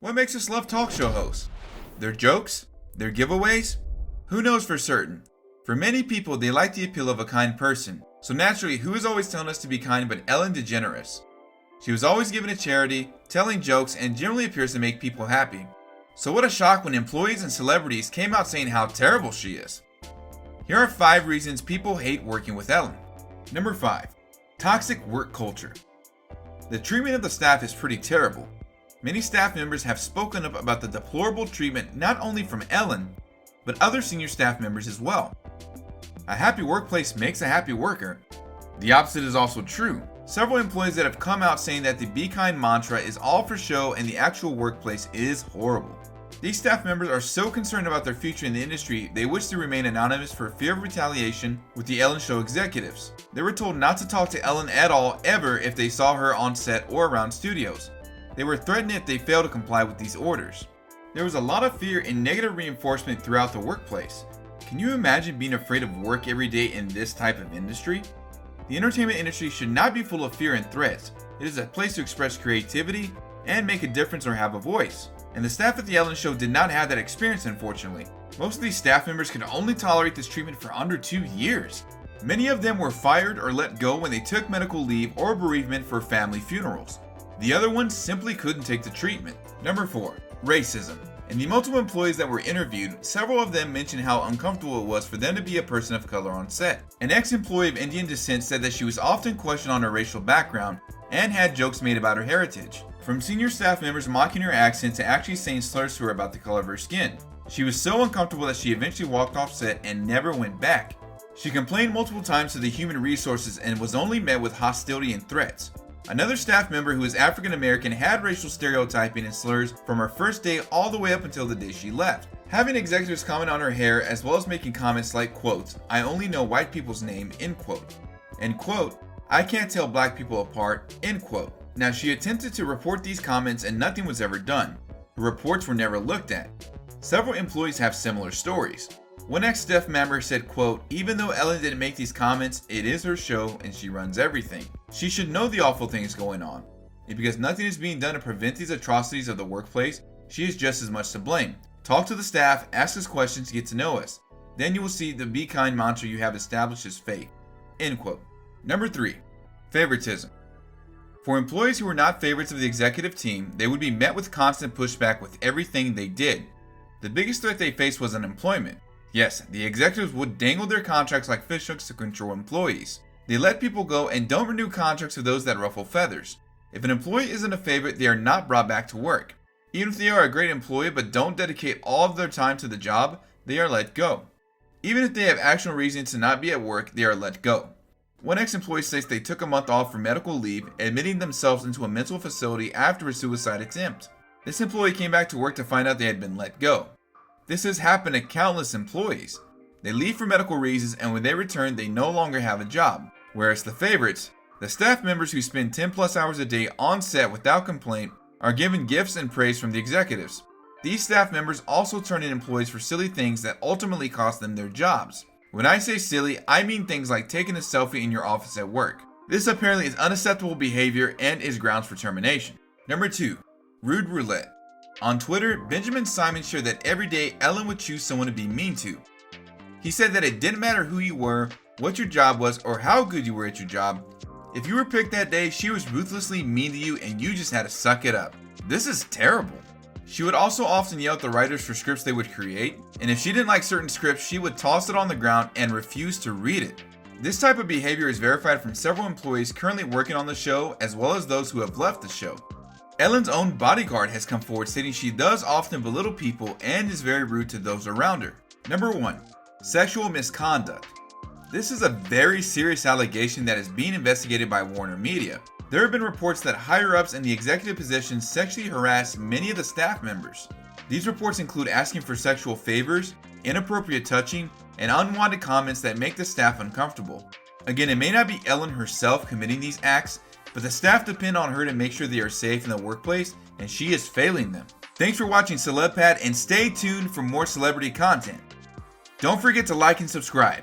What makes us love talk show hosts? Their jokes? Their giveaways? Who knows for certain? For many people, they like the appeal of a kind person. So naturally, who is always telling us to be kind but Ellen DeGeneres? She was always giving to charity, telling jokes, and generally appears to make people happy. So what a shock when employees and celebrities came out saying how terrible she is. Here are 5 reasons people hate working with Ellen. Number 5. Toxic work culture. The treatment of the staff is pretty terrible. Many staff members have spoken up about the deplorable treatment not only from Ellen, but other senior staff members as well. A happy workplace makes a happy worker. The opposite is also true. Several employees that have come out saying that the Be Kind mantra is all for show and the actual workplace is horrible. These staff members are so concerned about their future in the industry, they wish to remain anonymous for fear of retaliation with the Ellen Show executives. They were told not to talk to Ellen at all ever if they saw her on set or around studios. They were threatened if they failed to comply with these orders. There was a lot of fear and negative reinforcement throughout the workplace. Can you imagine being afraid of work every day in this type of industry? The entertainment industry should not be full of fear and threats. It is a place to express creativity and make a difference or have a voice. And the staff at the Ellen Show did not have that experience, unfortunately. Most of these staff members could only tolerate this treatment for under 2 years. Many of them were fired or let go when they took medical leave or bereavement for family funerals. The other ones simply couldn't take the treatment. Number 4. Racism. In the multiple employees that were interviewed, several of them mentioned how uncomfortable it was for them to be a person of color on set. An ex-employee of Indian descent said that she was often questioned on her racial background and had jokes made about her heritage. From senior staff members mocking her accent to actually saying slurs to her about the color of her skin. She was so uncomfortable that she eventually walked off set and never went back. She complained multiple times to the human resources and was only met with hostility and threats. Another staff member who is African American had racial stereotyping and slurs from her first day all the way up until the day she left. Having executives comment on her hair as well as making comments like, quote, "I only know white people's name," end quote, and quote, "I can't tell black people apart," end quote. Now she attempted to report these comments and nothing was ever done. The reports were never looked at. Several employees have similar stories. One ex-staff member said, quote, "Even though Ellen didn't make these comments, it is her show and she runs everything. She should know the awful things going on. And because nothing is being done to prevent these atrocities of the workplace, she is just as much to blame. Talk to the staff, ask us questions, get to know us. Then you will see the Be Kind mantra you have established is fake." End quote. Number 3. Favoritism. For employees who were not favorites of the executive team, they would be met with constant pushback with everything they did. The biggest threat they faced was unemployment. Yes, the executives would dangle their contracts like fishhooks to control employees. They let people go and don't renew contracts with those that ruffle feathers. If an employee isn't a favorite, they are not brought back to work. Even if they are a great employee but don't dedicate all of their time to the job, they are let go. Even if they have actual reasons to not be at work, they are let go. One ex-employee states they took a month off for medical leave, admitting themselves into a mental facility after a suicide attempt. This employee came back to work to find out they had been let go. This has happened to countless employees. They leave for medical reasons and when they return, they no longer have a job. Whereas the favorites, the staff members who spend 10 plus hours a day on set without complaint, are given gifts and praise from the executives. These staff members also turn in employees for silly things that ultimately cost them their jobs. When I say silly, I mean things like taking a selfie in your office at work. This apparently is unacceptable behavior and is grounds for termination. Number 2. Rude roulette. On Twitter, Benjamin Simon shared that every day Ellen would choose someone to be mean to. He said that it didn't matter who you were, what your job was, or how good you were at your job. If you were picked that day, she was ruthlessly mean to you and you just had to suck it up. This is terrible. She would also often yell at the writers for scripts they would create, and if she didn't like certain scripts, she would toss it on the ground and refuse to read it. This type of behavior is verified from several employees currently working on the show as well as those who have left the show. Ellen's own bodyguard has come forward stating she does often belittle people and is very rude to those around her. Number 1. Sexual misconduct. This is a very serious allegation that is being investigated by Warner Media. There have been reports that higher-ups in the executive positions sexually harass many of the staff members. These reports include asking for sexual favors, inappropriate touching, and unwanted comments that make the staff uncomfortable. Again, it may not be Ellen herself committing these acts, but the staff depend on her to make sure they are safe in the workplace, and she is failing them. Thanks for watching Celeb Pad, and stay tuned for more celebrity content. Don't forget to like and subscribe.